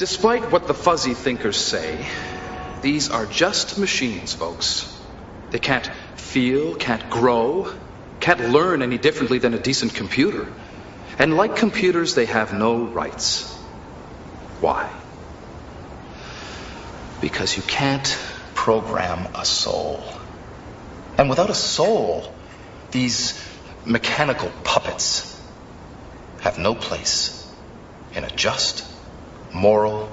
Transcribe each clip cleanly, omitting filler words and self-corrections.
Despite what the fuzzy thinkers say, these are just machines, folks. They can't feel, can't grow, can't learn any differently than a decent computer. And like computers, they have no rights. Why? Because you can't program a soul. And without a soul, these mechanical puppets have no place in a just, moral,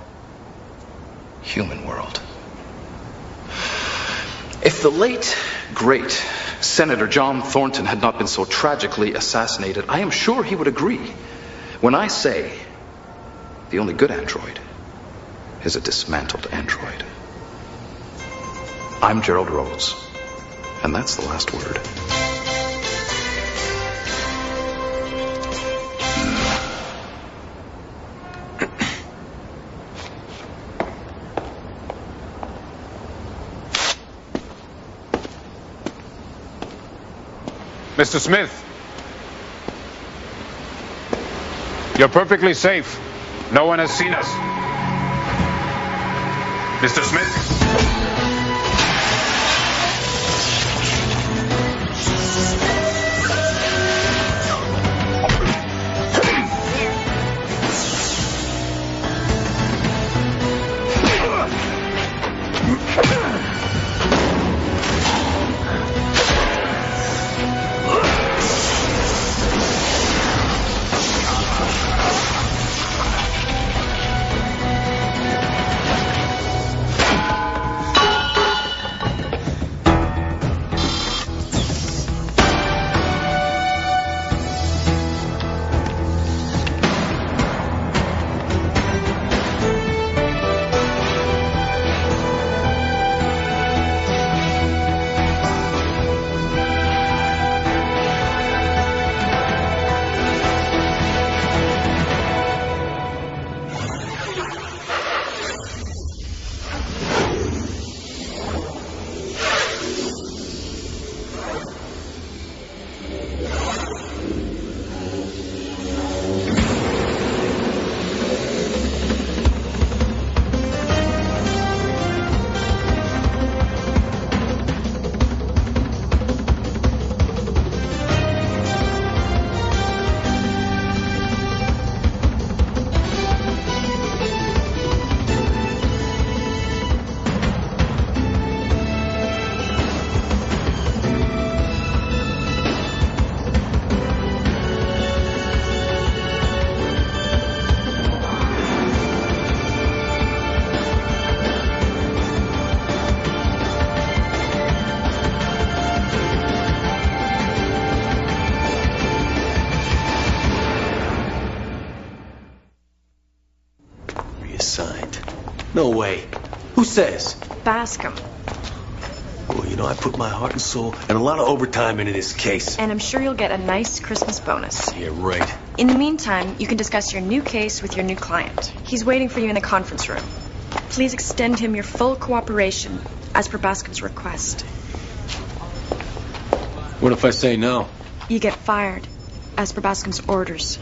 human world. If the late, great Senator John Thornton had not been so tragically assassinated, I am sure he would agree when I say the only good android is a dismantled android. I'm Gerald Rhodes, and that's the last word. Mr. Smith, you're perfectly safe. No one has seen us. Mr. Smith? No way. Who says? Bascom. Well, you know, I put my heart and soul and a lot of overtime into this case. And I'm sure you'll get a nice Christmas bonus. Yeah, right. In the meantime, you can discuss your new case with your new client. He's waiting for you in the conference room. Please extend him your full cooperation as per Bascom's request. What if I say no? You get fired as per Bascom's orders.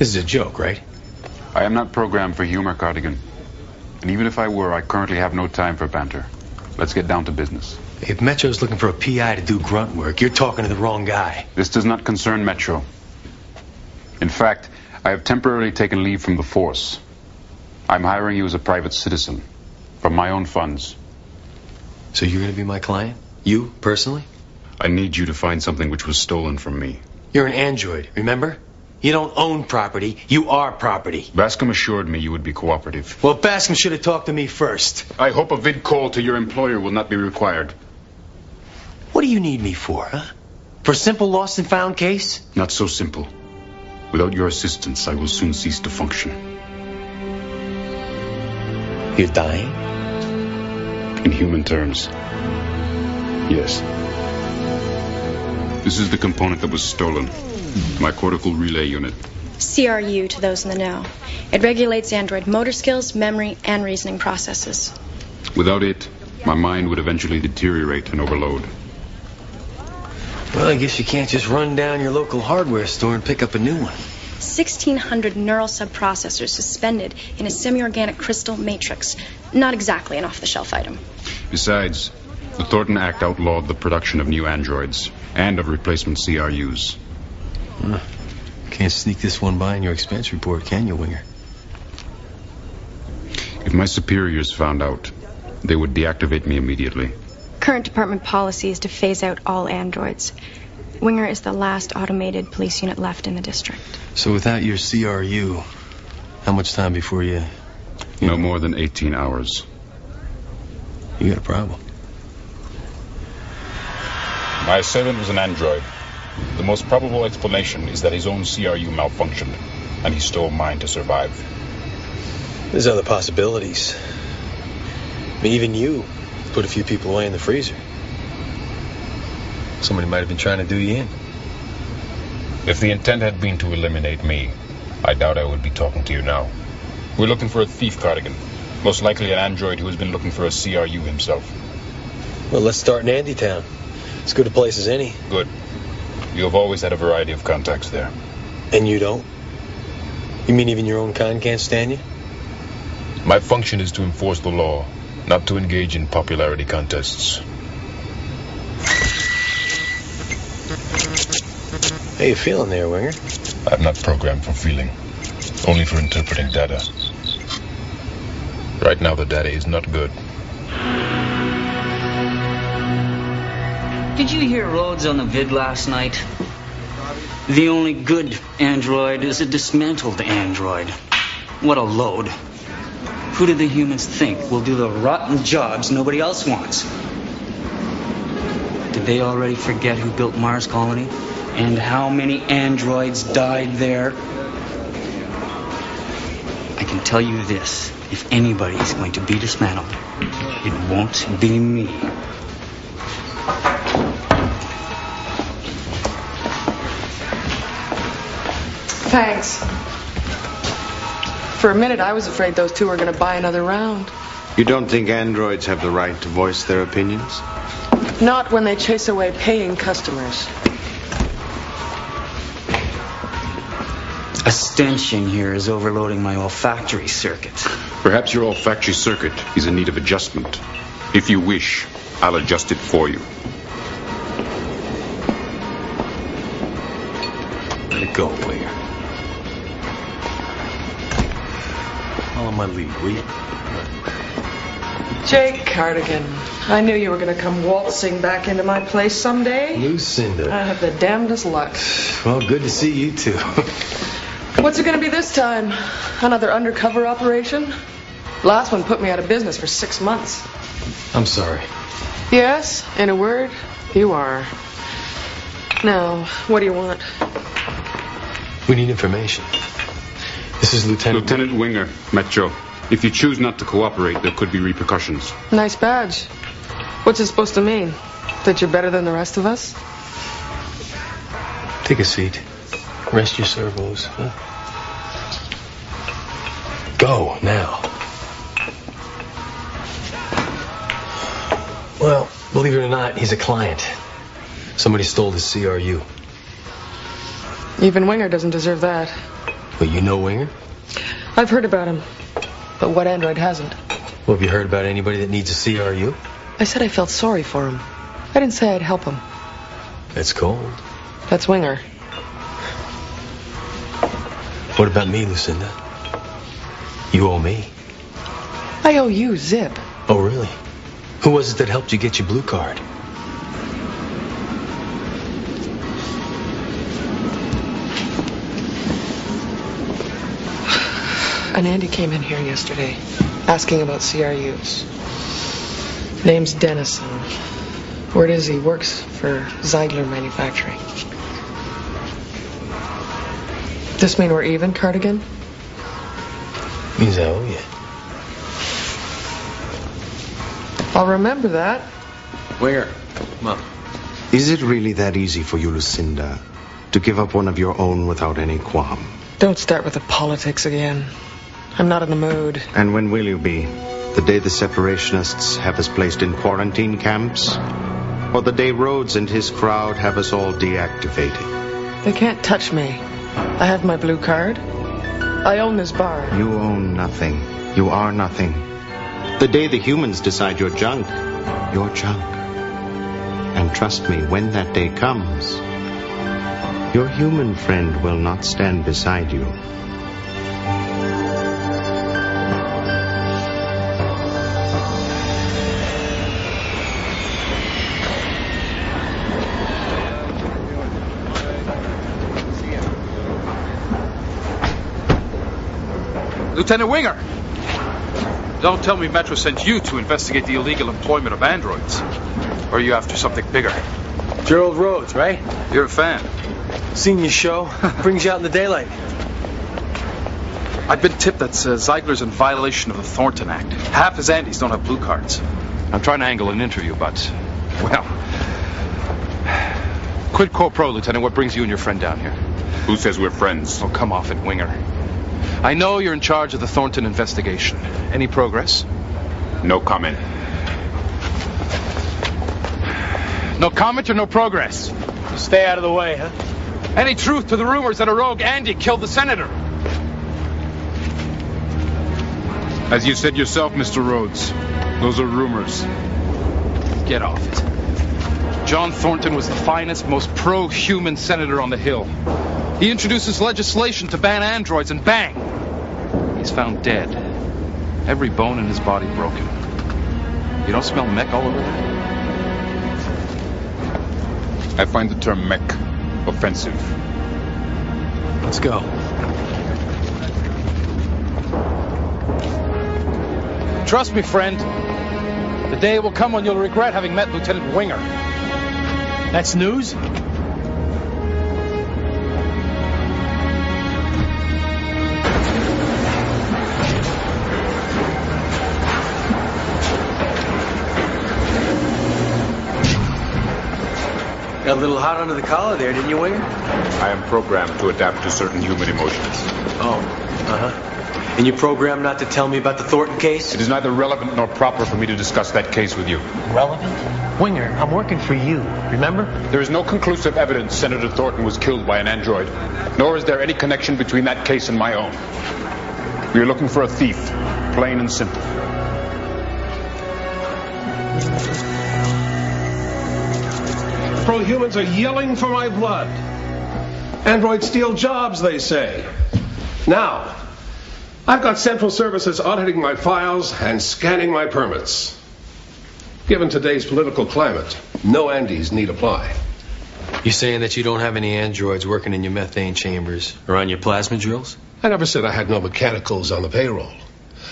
This is a joke, right? I am not programmed for humor, Cardigan. And even if I were, I currently have no time for banter. Let's get down to business. If Metro's looking for a PI to do grunt work, you're talking to the wrong guy. This does not concern Metro. In fact, I have temporarily taken leave from the force. I'm hiring you as a private citizen, from my own funds. So you're going to be my client? You, personally? I need you to find something which was stolen from me. You're an android, remember? You don't own property, you are property. Bascom assured me you would be cooperative. Well, Bascom should have talked to me first. I hope a vid call to your employer will not be required. What do you need me for, huh? For a simple lost and found case? Not so simple. Without your assistance, I will soon cease to function. You're dying? In human terms, yes. This is the component that was stolen. My cortical relay unit. CRU to those in the know. It regulates android motor skills, memory, and reasoning processes. Without it, my mind would eventually deteriorate and overload. Well, I guess you can't just run down your local hardware store and pick up a new one. 1,600 neural subprocessors suspended in a semi-organic crystal matrix. Not exactly an off-the-shelf item. Besides, the Thornton Act outlawed the production of new androids and of replacement CRUs. Can't sneak this one by in your expense report, can you, Winger? If my superiors found out, they would deactivate me immediately. Current department policy is to phase out all androids. Winger is the last automated police unit left in the district. So without your CRU, how much time before you... No more than 18 hours. You got a problem. My assailant was an android. The most probable explanation is that his own CRU malfunctioned, and he stole mine to survive. There's other possibilities. I mean, even you put a few people away in the freezer. Somebody might have been trying to do you in. If the intent had been to eliminate me, I doubt I would be talking to you now. We're looking for a thief, Cardigan. Most likely an android who has been looking for a CRU himself. Well, let's start in Andytown. As good a place as any. Good. You have always had a variety of contacts there. And you don't? You mean even your own kind can't stand you? My function is to enforce the law, not to engage in popularity contests. How you feeling there, Winger? I'm not programmed for feeling, only for interpreting data. Right now the data is not good. Did you hear Rhodes on the vid last night? The only good android is a dismantled android. What a load. Who do the humans think will do the rotten jobs nobody else wants? Did they already forget who built Mars Colony? And how many androids died there? I can tell you this. If anybody is going to be dismantled, it won't be me. Thanks. For a minute, I was afraid those two were going to buy another round. You don't think androids have the right to voice their opinions? Not when they chase away paying customers. A stench in here is overloading my olfactory circuit. Perhaps your olfactory circuit is in need of adjustment. If you wish, I'll adjust it for you. Let it go, Winger. Follow my lead, will you? Jake Cardigan, I knew you were going to come waltzing back into my place someday. Lucinda. I have the damnedest luck. Well, good to see you too. What's it going to be this time? Another undercover operation? Last one put me out of business for 6 months. I'm sorry. Yes, in a word, you are. Now, what do you want? We need information. This is Lieutenant Winger, Metro. If you choose not to cooperate, there could be repercussions. Nice badge. What's it supposed to mean? That you're better than the rest of us? Take a seat. Rest your servos. Huh? Go, now. Well, believe it or not, he's a client. Somebody stole his CRU. Even Winger doesn't deserve that. Well, you know Winger? I've heard about him. But what android hasn't? Well, have you heard about anybody that needs a CRU? I said I felt sorry for him. I didn't say I'd help him. That's cold. That's Winger. What about me, Lucinda? You owe me. I owe you Zip. Oh, really? Who was it that helped you get your blue card? An Andy came in here yesterday, asking about CRUs. Name's Dennison. Word is he works for Ziegler Manufacturing. This mean we're even, Cardigan? Means I owe you. I'll remember that. Where? Come on. Is it really that easy for you, Lucinda, to give up one of your own without any qualm? Don't start with the politics again. I'm not in the mood. And when will you be? The day the separationists have us placed in quarantine camps? or the day Rhodes and his crowd have us all deactivated. They can't touch me. I have my blue card. I own this bar. You own nothing. You are nothing. The day the humans decide you're junk, you're junk. And trust me, when that day comes, your human friend will not stand beside you. Lieutenant Winger! Don't tell me Metro sent you to investigate the illegal employment of androids. Or are you after something bigger? Gerald Rhodes, right? You're a fan. Seen your show. Brings you out in the daylight. I've been tipped that Ziegler's in violation of the Thornton Act. Half his Andes don't have blue cards. I'm trying to angle an interview, but, well... Quid quo pro, Lieutenant. What brings you and your friend down here? Who says we're friends? Oh, come off it, Winger. I know you're in charge of the Thornton investigation. Any progress? No comment. No comment or no progress? Stay out of the way, huh? Any truth to the rumors that a rogue Andy killed the senator? As you said yourself, Mr. Rhodes, those are rumors. Get off it. John Thornton was the finest, most pro-human senator on the Hill. He introduces legislation to ban androids, and bang! He's found dead. Every bone in his body broken. You don't smell mech all over that? I find the term mech offensive. Let's go. Trust me, friend. The day will come when you'll regret having met Lieutenant Winger. That's news? Got a little hot under the collar there, didn't you, Winger? I am programmed to adapt to certain human emotions. Oh, uh-huh. And you're programmed not to tell me about the Thornton case? It is neither relevant nor proper for me to discuss that case with you. Relevant? Winger, I'm working for you, remember? There is no conclusive evidence Senator Thornton was killed by an android, nor is there any connection between that case and my own. We are looking for a thief, plain and simple. Pro-humans are yelling for my blood. Androids steal jobs, they say. Now, I've got Central Services auditing my files and scanning my permits. Given today's political climate, no Andes need apply. You saying that you don't have any androids working in your methane chambers or on your plasma drills? I never said I had no mechanicals on the payroll.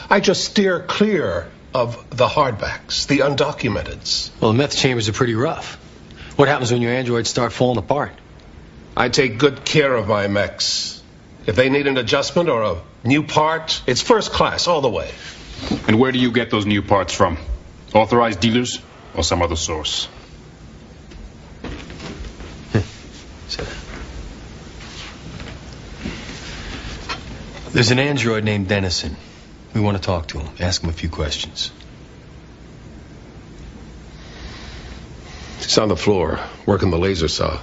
I just steer clear of the hardbacks, the undocumenteds. Well, the meth chambers are pretty rough. What happens when your androids start falling apart? I take good care of my mechs. If they need an adjustment or a new part, it's first class all the way. And where do you get those new parts from? Authorized dealers or some other source? There's an android named Dennison. We want to talk to him, ask him a few questions. He's on the floor, working the laser saw.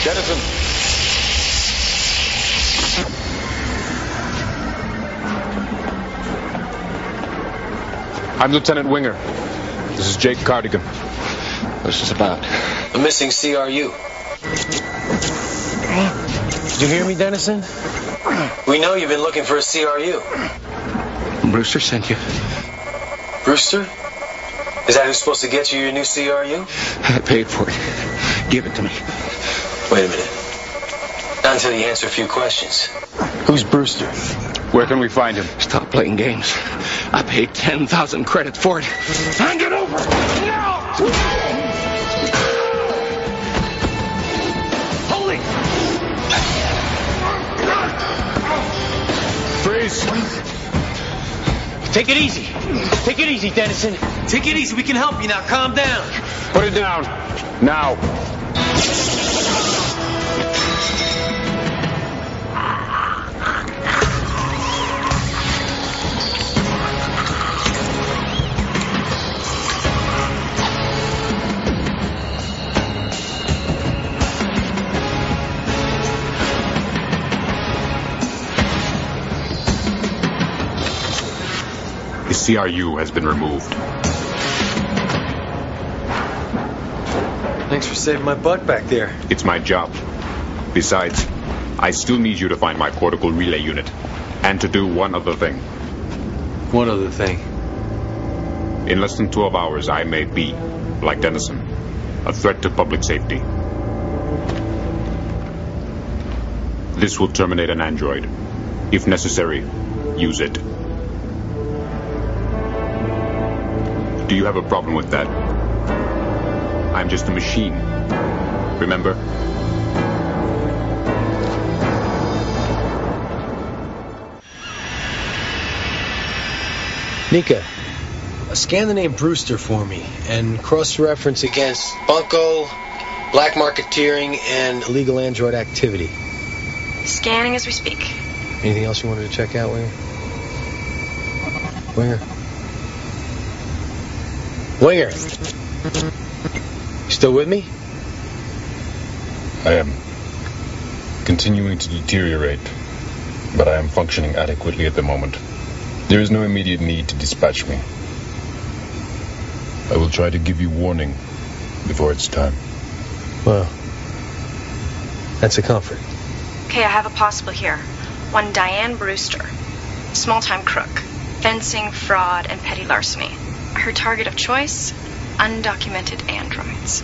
Dennison. I'm Lieutenant Winger. This is Jake Cardigan. What's this about? A missing CRU. Did you hear me, Dennison? We know you've been looking for a CRU. Brewster sent you. Brewster? Is that who's supposed to get you your new CRU? I paid for it. Give it to me. Wait a minute. Not until you answer a few questions. Who's Brewster? Where can we find him? Stop playing games. I paid 10,000 credits for it. Hand it over! Now! Holy! Freeze! Take it easy. Take it easy, Dennison. Take it easy. We can help you now. Calm down. Put it down. Now. CRU has been removed. Thanks for saving my butt back there. It's my job. Besides, I still need you to find my cortical relay unit. And to do one other thing. What other thing? In less than 12 hours, I may be, like Dennison, a threat to public safety. This will terminate an android. If necessary, use it. Do you have a problem with that? I'm just a machine. Remember? Nika, scan the name Brewster for me and cross-reference against bunco, black marketeering, and illegal android activity. Scanning as we speak. Anything else you wanted to check out, Winger? Winger? Winger! You still with me? I am continuing to deteriorate, but I am functioning adequately at the moment. There is no immediate need to dispatch me. I will try to give you warning before it's time. Well, that's a comfort. Okay, I have a possible here. One Diane Brewster. Small-time crook. Fencing, fraud, and petty larceny. Her target of choice? Undocumented androids.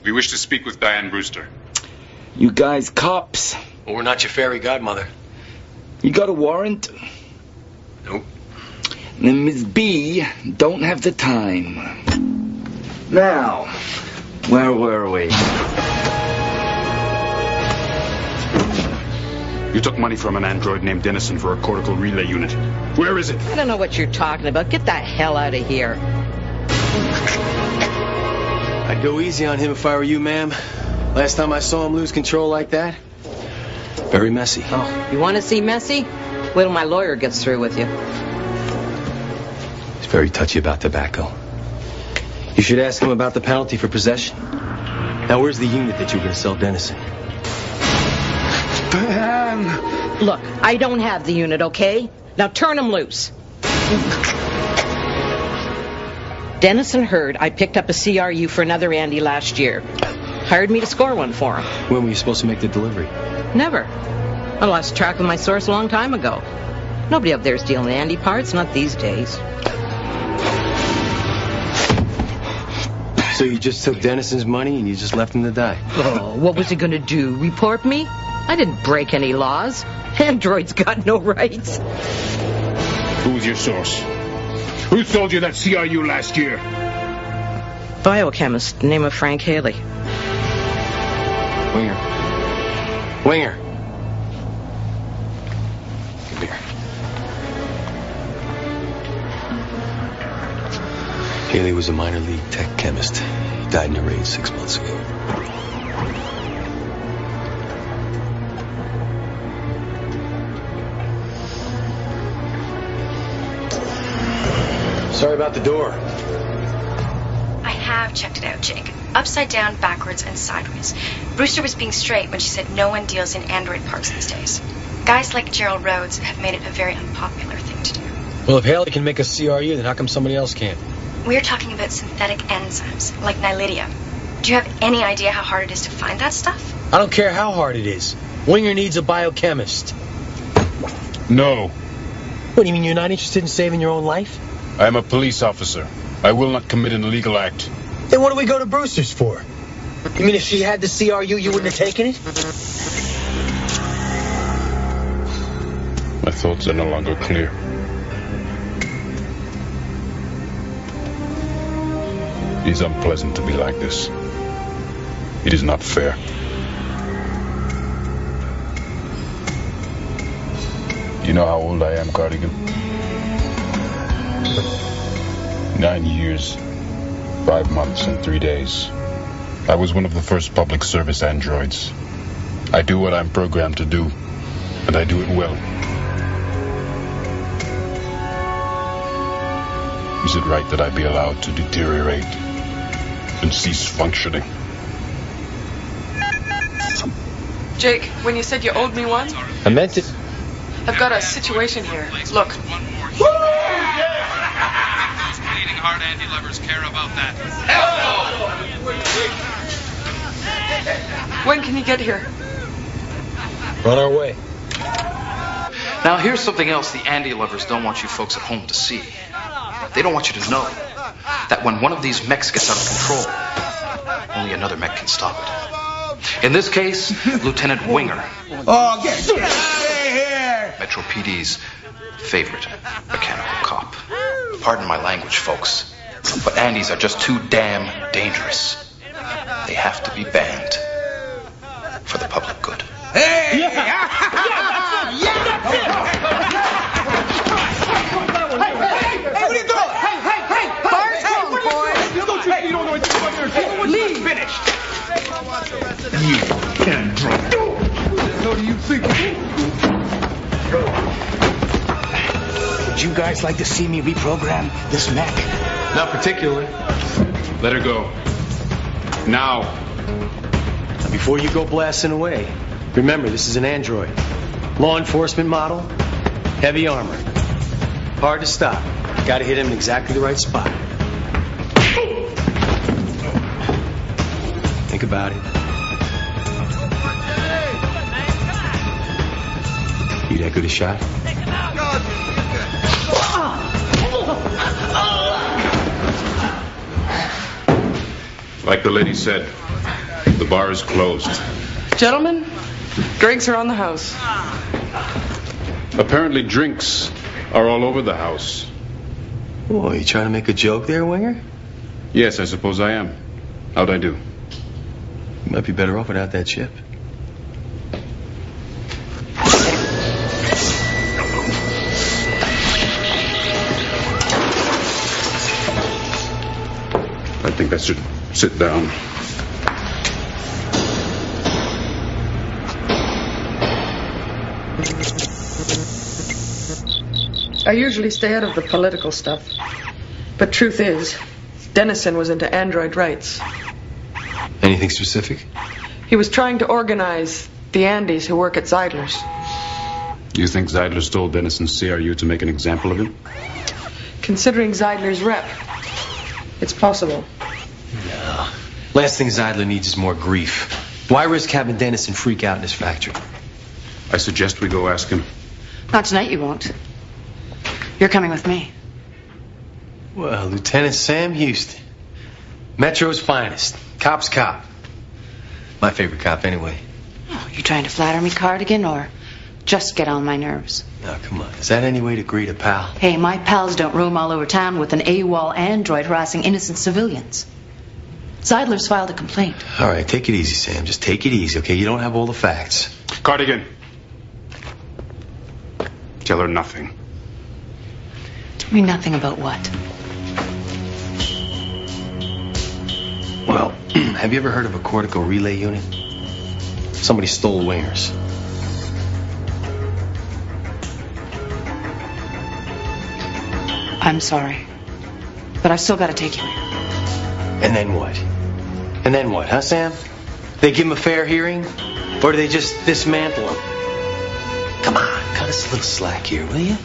We wish to speak with Diane Brewster. You guys cops. Well, we're not your fairy godmother. You got a warrant? Nope. Then Miss B don't have the time. Now, where were we? You took money from an android named Dennison for a cortical relay unit. Where is it? I don't know what you're talking about. Get the hell out of here. I'd go easy on him if I were you, ma'am. Last time I saw him lose control like that, very messy. Oh, you want to see messy? Wait till my lawyer gets through with you. He's very touchy about tobacco. You should ask him about the penalty for possession. Now, where's the unit that you were going to sell Dennison? Look, I don't have the unit, okay? Now turn him loose. Dennison heard I picked up a CRU for another Andy last year. Hired me to score one for him. When were you supposed to make the delivery? Never. I lost track of my source a long time ago. Nobody up there's dealing Andy parts, not these days. So you just took Dennison's money and you just left him to die? Oh, what was he going to do? Report me? I didn't break any laws. Androids got no rights. Who's your source? Who sold you that CRU last year? Biochemist, name of Frank Haley. Winger. Winger. Come here. Haley was a minor league tech chemist. He died in a raid 6 months ago. Sorry about the door. I have checked it out, Jake. Upside down, backwards, and sideways. Brewster was being straight when she said no one deals in android parts these days. Guys like Gerald Rhodes have made it a very unpopular thing to do. Well, if Haley can make a CRU, then how come somebody else can't? We're talking about synthetic enzymes, like nylitium. Do you have any idea how hard it is to find that stuff? I don't care how hard it is. Winger needs a biochemist. No. What, do you mean you're not interested in saving your own life? I am a police officer. I will not commit an illegal act. Then what do we go to Brewster's for? You mean if she had the CRU, you wouldn't have taken it? My thoughts are no longer clear. It is unpleasant to be like this. It is not fair. You know how old I am, Cardigan? 9 years, 5 months, and 3 days. I was one of the first public service androids. I do what I'm programmed to do, and I do it well. Is it right that I be allowed to deteriorate and cease functioning? Jake, when you said you owed me one, I meant it. I've got a situation here. Look. Bleeding heart anti-lovers care about that. When can you get here? On our way. Now, here's something else the anti-lovers don't want you folks at home to see. They don't want you to know that when one of these mechs gets out of control, only another mech can stop it. In this case, Lieutenant Winger. Oh, get out of here! Metro PD's favorite mechanical cop. Pardon my language, folks, but Andys are just too damn dangerous. They have to be banned for the public good. Hey! Yeah! Hey, what are you doing? Hey! Bar's closed, boys. You don't know anything about your Leave. Finished. You can't drink. What the hell do you think? Would you guys like to see me reprogram this mech? Not particularly. Let her go. Now. Before you go blasting away, remember this is an android. Law enforcement model, heavy armor. Hard to stop. Gotta hit him in exactly the right spot. Think about it. You that good a shot? Like the lady said, the bar is closed. Gentlemen, drinks are on the house. Apparently drinks are all over the house. Oh, you trying to make a joke there, Winger? Yes, I suppose I am. How'd I do? You might be better off without that chip. I think I should sit down. I usually stay out of the political stuff. But truth is, Dennison was into android rights. Anything specific? He was trying to organize the Andys who work at Zeidler's. You think Zeidler stole Denison's CRU to make an example of him? Considering Zeidler's rep, it's possible. No. Last thing Zeidler needs is more grief. Why risk having Dennison freak out in his factory? I suggest we go ask him. Not tonight, you won't. You're coming with me. Well, Lieutenant Sam Houston. Metro's finest. Cop's cop. My favorite cop, anyway. Oh, you trying to flatter me, Cardigan, or just get on my nerves? Now, come on. Is that any way to greet a pal? Hey, my pals don't roam all over town with an AWOL android harassing innocent civilians. Zeidler's filed a complaint. All right, take it easy, Sam. Just take it easy, okay? You don't have all the facts. Cardigan. Tell her nothing. Tell me nothing about what? Well, have you ever heard of a cortical relay unit? Somebody stole Winger's. I'm sorry, but I've still got to take you in. And then what? And then what, huh, Sam? They give him a fair hearing? Or do they just dismantle him? Come on, cut us a little slack here, will you?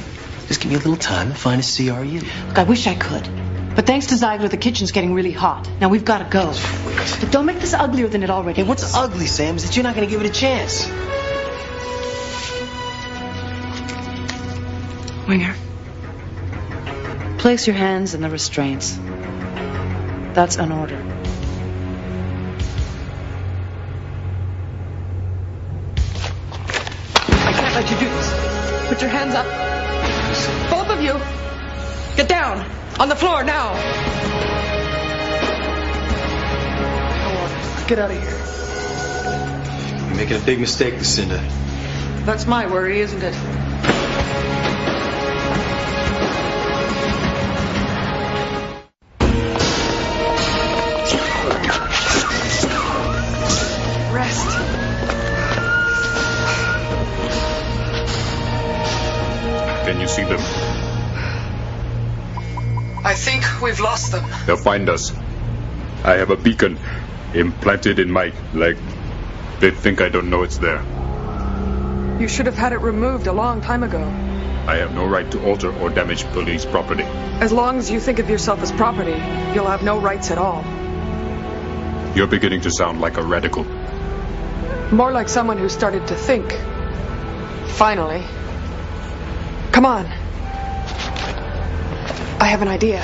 Just give me a little time to find a CRU. Look, I wish I could. But thanks to Zeidler, the kitchen's getting really hot. Now we've got to go. But don't make this uglier than it already is. Hey, what's ugly, Sam, is that you're not going to give it a chance. Winger, place your hands in the restraints. That's an order. I can't let you do this. Put your hands up. Both of you. Get down. On the floor now. Come on. Get out of here. You're making a big mistake, Lucinda. That's my worry, isn't it? Rest. Can you see them? I think we've lost them. They'll find us. I have a beacon implanted in my leg. They think I don't know it's there. You should have had it removed a long time ago. I have no right to alter or damage police property. As long as you think of yourself as property, you'll have no rights at all. You're beginning to sound like a radical. More like someone who started to think. Finally. Come on. I have an idea.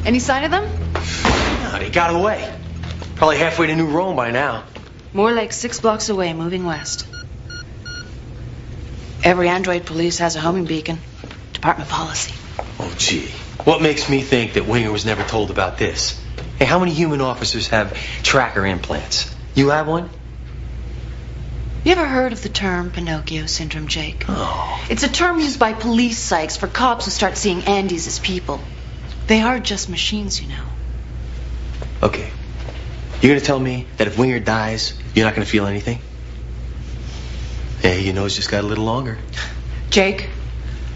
Any sign of them? No, they got away. Probably halfway to New Rome by now. More like 6 blocks away, moving west. Every android police has a homing beacon. Department policy. Oh, gee. What makes me think that Winger was never told about this? Hey, how many human officers have tracker implants? You have one? You ever heard of the term Pinocchio syndrome, Jake? Oh. It's a term used by police psychs for cops who start seeing Andes as people. They are just machines, you know. Okay. You're gonna tell me that if Winger dies, you're not gonna feel anything? Hey, your nose just got a little longer. Jake,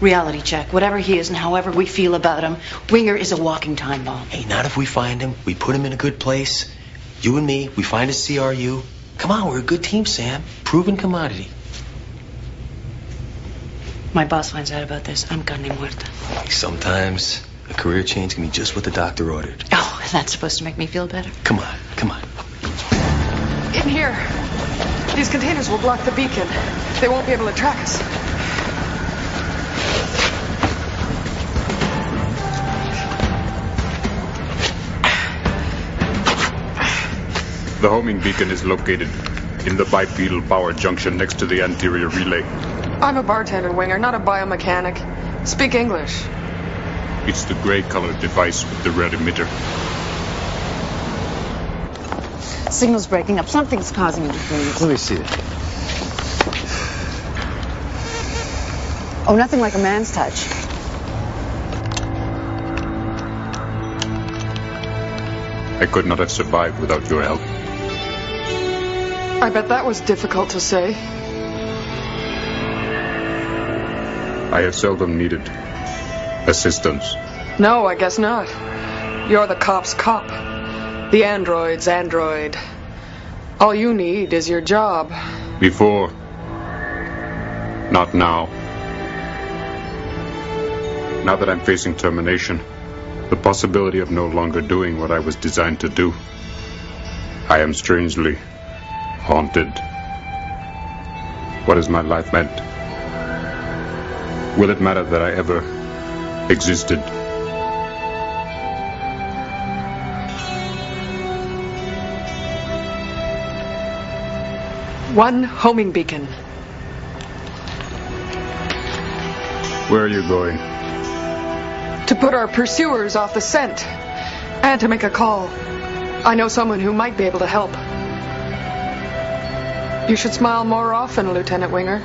reality check. Whatever he is and however we feel about him, Winger is a walking time bomb. Hey, not if we find him. We put him in a good place. You and me, we find his CRU. Come on, we're a good team, Sam. Proven commodity. My boss finds out about this, I'm carne muerta. Sometimes a career change can be just what the doctor ordered. Oh, that's supposed to make me feel better. Come on, come on. In here. These containers will block the beacon. They won't be able to track us. The homing beacon is located in the bipedal power junction next to the anterior relay. I'm a bartender, Winger, not a biomechanic. Speak English. It's the gray-colored device with the red emitter. Signal's breaking up. Something's causing interference. Let me see it. Oh, nothing like a man's touch. I could not have survived without your help. I bet that was difficult to say. I have seldom needed assistance. No, I guess not. You're the cop's cop. The android's android. All you need is your job. Before. Not now. Now that I'm facing termination, the possibility of no longer doing what I was designed to do, I am strangely haunted. What has my life meant? Will it matter that I ever existed? One homing beacon. Where are you going? To put our pursuers off the scent. And to make a call. I know someone who might be able to help. You should smile more often, Lieutenant Winger.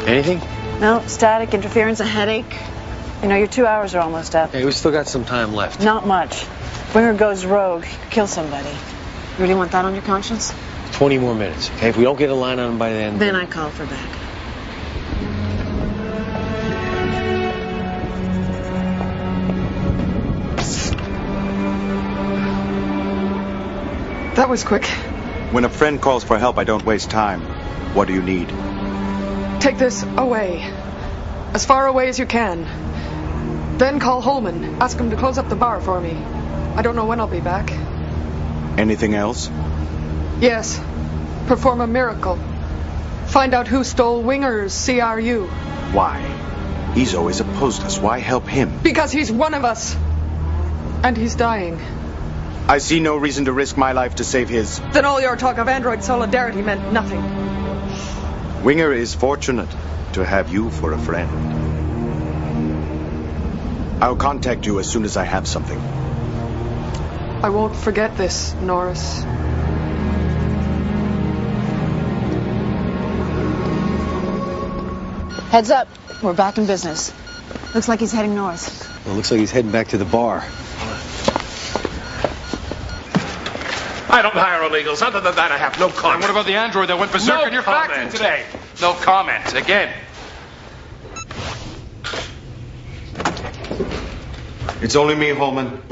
Anything? No, static, interference, a headache. You know, your 2 hours are almost up. Hey, we still got some time left. Not much. Winger goes rogue, kill somebody. You really want that on your conscience? 20 more minutes, okay? If we don't get a line on him by then... Then I call for backup. That was quick. When a friend calls for help, I don't waste time. What do you need? Take this away. As far away as you can. Then call Holman. Ask him to close up the bar for me. I don't know when I'll be back. Anything else? Yes. Perform a miracle. Find out who stole Winger's CRU. Why? He's always opposed us. Why help him? Because he's one of us. And he's dying. I see no reason to risk my life to save his. Then all your talk of android solidarity meant nothing. Winger is fortunate to have you for a friend. I'll contact you as soon as I have something. I won't forget this, Norris. Heads up. We're back in business. Looks like he's heading north. Well, looks like he's heading back to the bar. I don't hire illegals. Other than that, I have no comment. And what about the android that went berserk in your factory today? No comment. Again. It's only me, Holman.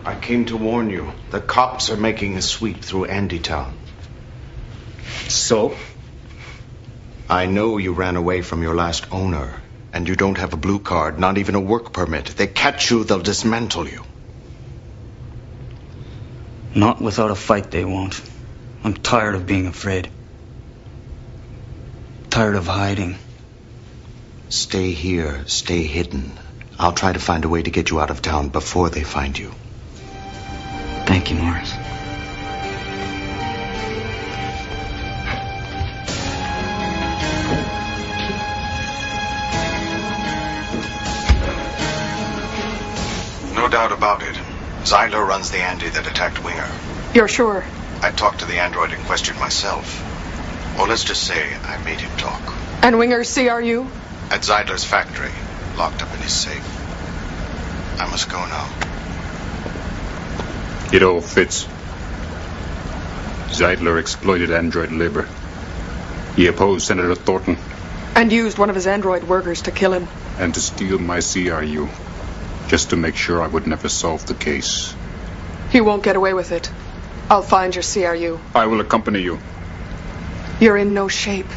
I came to warn you. The cops are making a sweep through Andytown. So? I know you ran away from your last owner, and you don't have a blue card, not even a work permit. If they catch you, they'll dismantle you. Not without a fight, they won't. I'm tired of being afraid. Tired of hiding. Stay here. Stay hidden. I'll try to find a way to get you out of town before they find you. Thank you, Morris. No doubt about it. Zeidler runs the Andy that attacked Winger. You're sure? I talked to the android in question myself. Or let's just say I made him talk. And Winger's CRU? At Zeidler's factory, locked up in his safe. I must go now. It all fits. Zeidler exploited android labor. He opposed Senator Thornton. And used one of his android workers to kill him. And to steal my CRU. Just to make sure I would never solve the case. He won't get away with it. I'll find your CRU. I will accompany you. You're in no shape.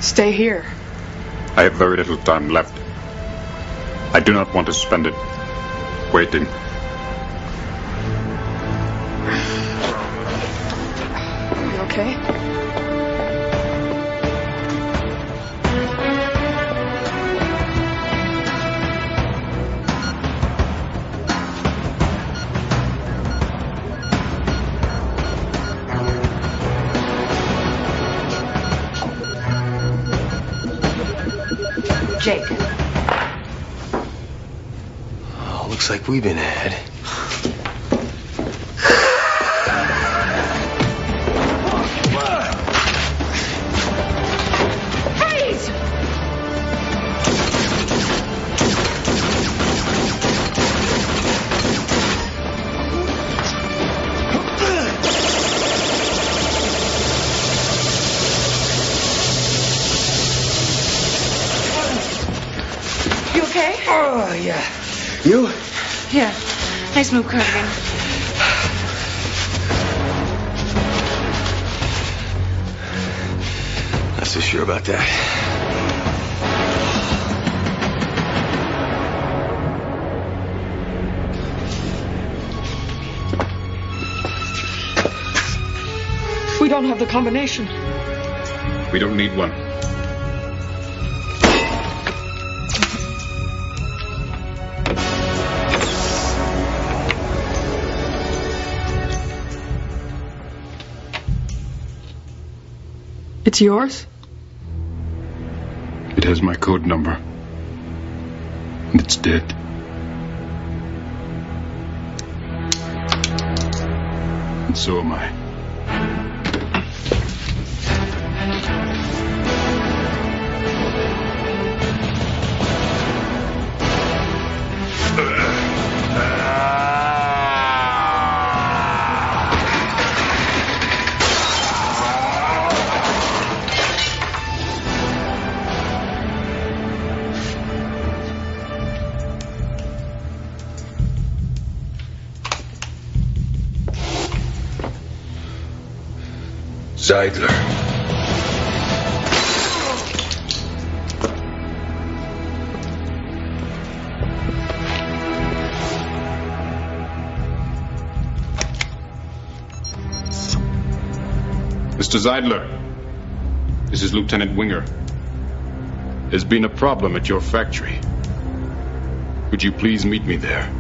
Stay here. I have very little time left. I do not want to spend it waiting. You okay? Jake. Oh, looks like we've been had. Oh, yeah. You? Yeah. Nice move, Cardigan. Not so sure about that. We don't have the combination. We don't need one. It's yours? It has my code number. And it's dead. And so am I. Zeidler. Mr. Zeidler, this is Lieutenant Winger. There's been a problem at your factory. Would you please meet me there?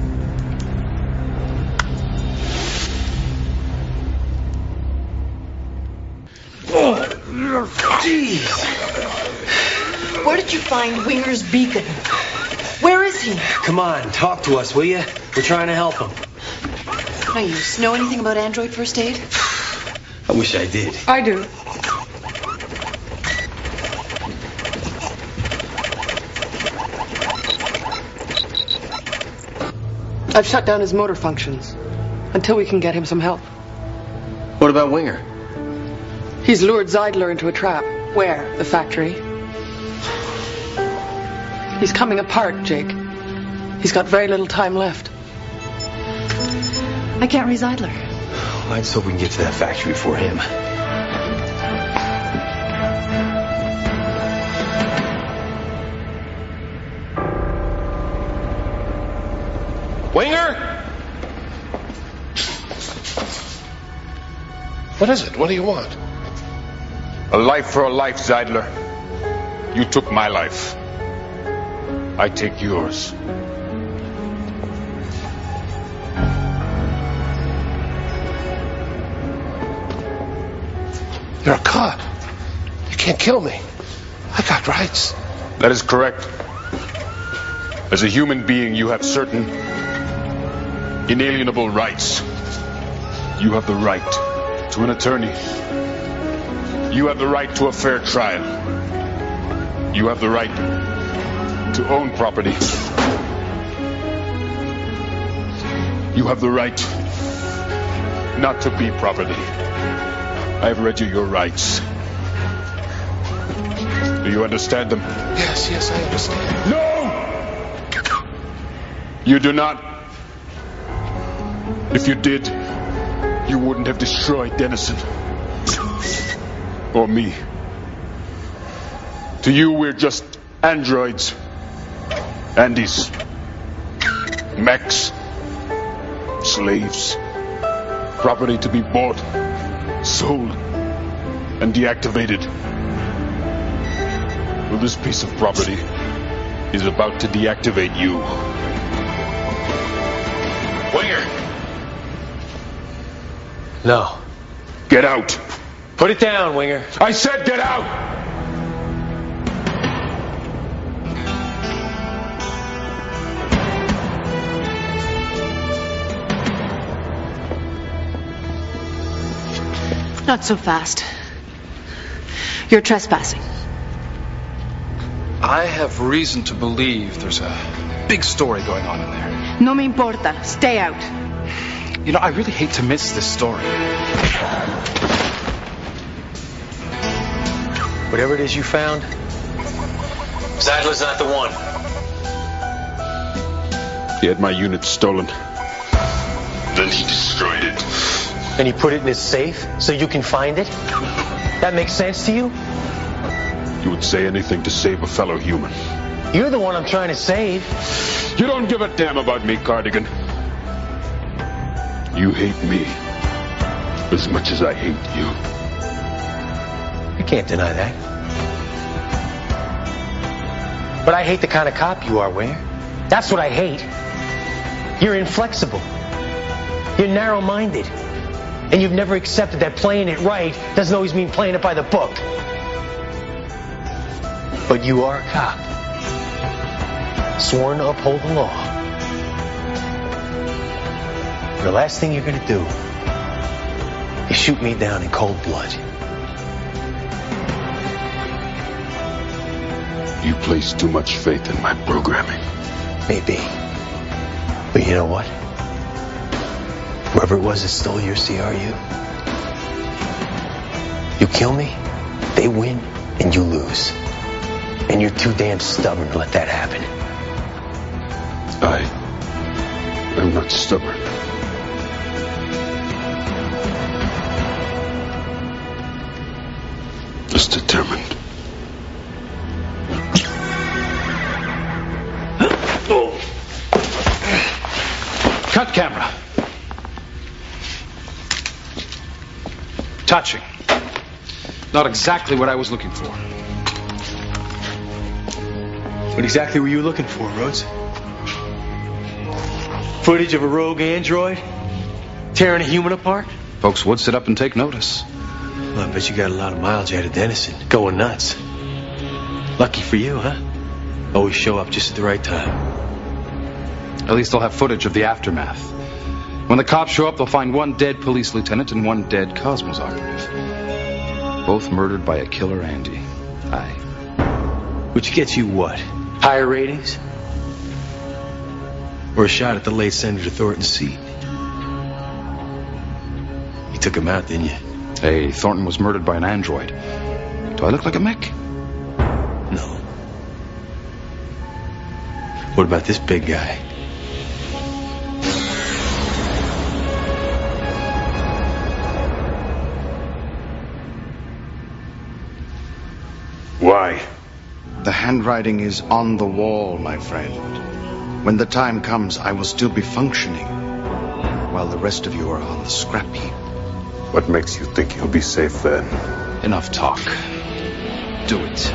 Jeez. Where did you find Winger's beacon? Where is he? Come on, talk to us, will you? We're trying to help him. No use. Know anything about android first aid? I wish I did. I do. I've shut down his motor functions until we can get him some help. What about Winger? He's lured Zeidler into a trap. Where? The factory? He's coming apart, Jake. He's got very little time left. I can't raise Idler. I just hope we can get to that factory before him. Winger! What is it? What do you want? A life for a life, Zeidler. You took my life. I take yours. You're a cop. You can't kill me. I got rights. That is correct. As a human being, you have certain inalienable rights. You have the right to an attorney. You have the right to a fair trial. You have the right to own property. You have the right not to be property. I have read you your rights. Do you understand them? Yes, I understand. No! You do not. If you did, you wouldn't have destroyed Dennison. Or me. To you, we're just androids. Andes. Mechs. Slaves. Property to be bought, sold, and deactivated. Well, this piece of property is about to deactivate you. Winger! No. Get out! Put it down, Winger. I said get out! Not so fast. You're trespassing. I have reason to believe there's a big story going on in there. No me importa. Stay out. You know, I really hate to miss this story. Whatever it is you found, Zeidler's not the one. He had my unit stolen. Then he destroyed it. And he put it in his safe so you can find it? That makes sense to you? You would say anything to save a fellow human. You're the one I'm trying to save. You don't give a damn about me, Cardigan. You hate me as much as I hate you. You can't deny that. But I hate the kind of cop you are, Winger. That's what I hate. You're inflexible. You're narrow-minded. And you've never accepted that playing it right doesn't always mean playing it by the book. But you are a cop. Sworn to uphold the law. The last thing you're gonna do is shoot me down in cold blood. You place too much faith in my programming. Maybe. But you know what? Whoever it was that stole your CRU, you kill me, they win, and you lose. And you're too damn stubborn to let that happen. I'm not stubborn. Just determined. Cut camera. Touching. Not exactly what I was looking for. What exactly were you looking for, Rhodes? Footage of a rogue android? Tearing a human apart? Folks would sit up and take notice. Well, I bet you got a lot of mileage out of Dennison. Going nuts. Lucky for you, huh? Always show up just at the right time. At least they'll have footage of the aftermath. When the cops show up, they'll find one dead police lieutenant and one dead Cosmos operative. Both murdered by a killer Andy. Aye. Which gets you what? Higher ratings? Or a shot at the late Senator Thornton's seat? You took him out, didn't you? Hey, Thornton was murdered by an android. He Do I look like a mech? No. What about this big guy? Why? The handwriting is on the wall, my friend. When the time comes, I will still be functioning, while the rest of you are on the scrap heap. What makes you think you'll be safe then? Enough talk. Do it.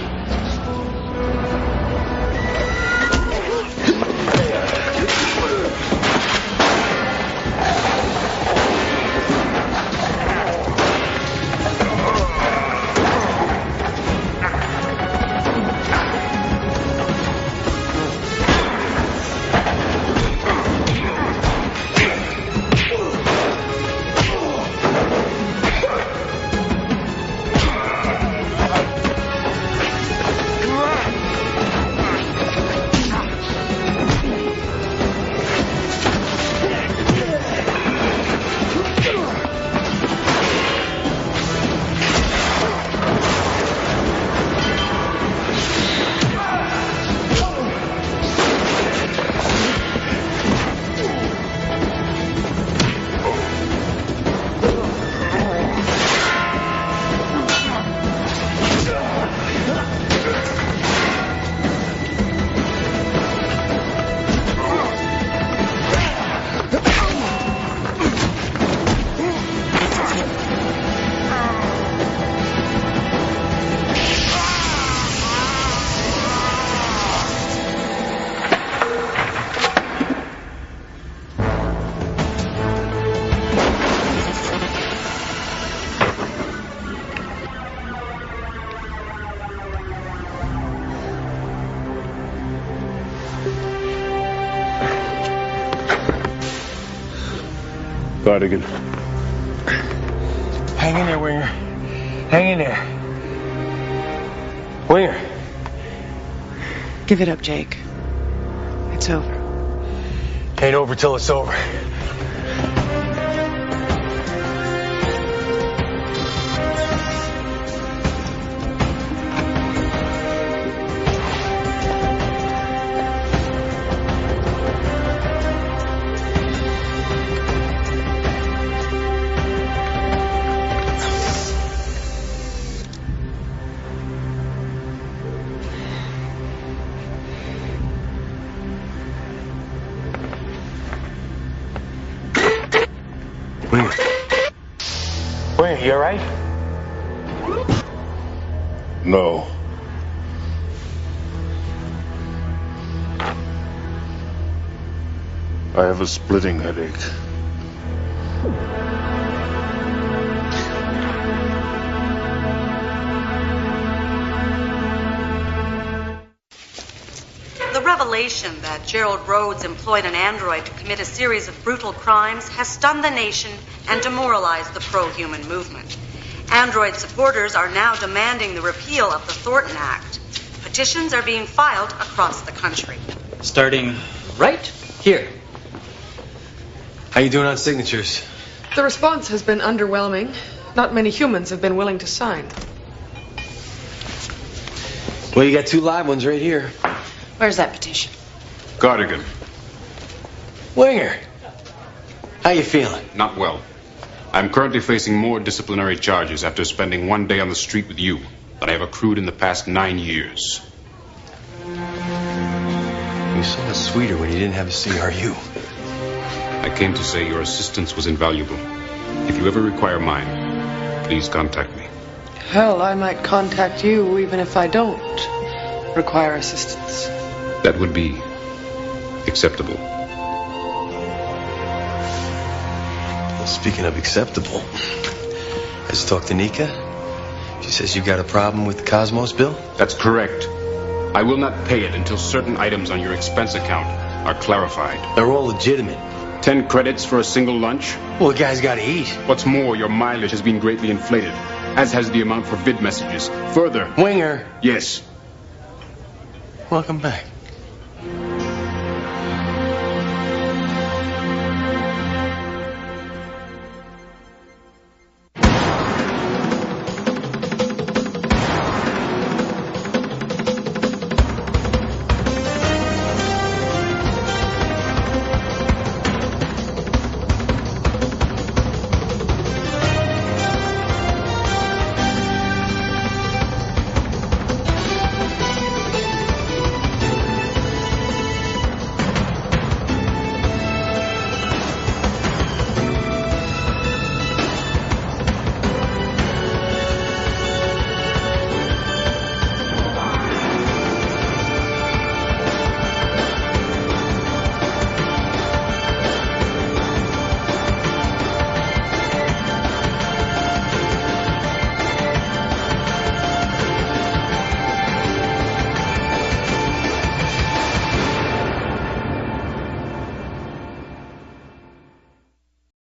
Cardigan. Hang in there, Winger. Hang in there. Winger. Give it up, Jake. It's over. Ain't over till it's over. Winger, you all right? No. I have a splitting headache. The revelation that Gerald Rhodes employed an android to commit a series of brutal crimes has stunned the nation and demoralized the pro-human movement. Android supporters are now demanding the repeal of the Thornton Act. Petitions are being filed across the country. Starting right here. How you doing on signatures? The response has been underwhelming. Not many humans have been willing to sign. Well, you got 2 live ones right here. Where's that petition? Cardigan. Winger, how you feeling? Not well. I'm currently facing more disciplinary charges after spending 1 day on the street with you than I have accrued in the past 9 years. You saw us sweeter when you didn't have a CRU. I came to say your assistance was invaluable. If you ever require mine, please contact me. Hell, I might contact you even if I don't require assistance. That would be acceptable. Speaking of acceptable, I just talked to Nika. She says you got a problem with the Cosmos bill? That's correct. I will not pay it until certain items on your expense account are clarified. They're all legitimate. 10 credits for a single lunch? Well, the guy's got to eat. What's more, your mileage has been greatly inflated, as has the amount for vid messages. Further... Winger. Yes. Welcome back.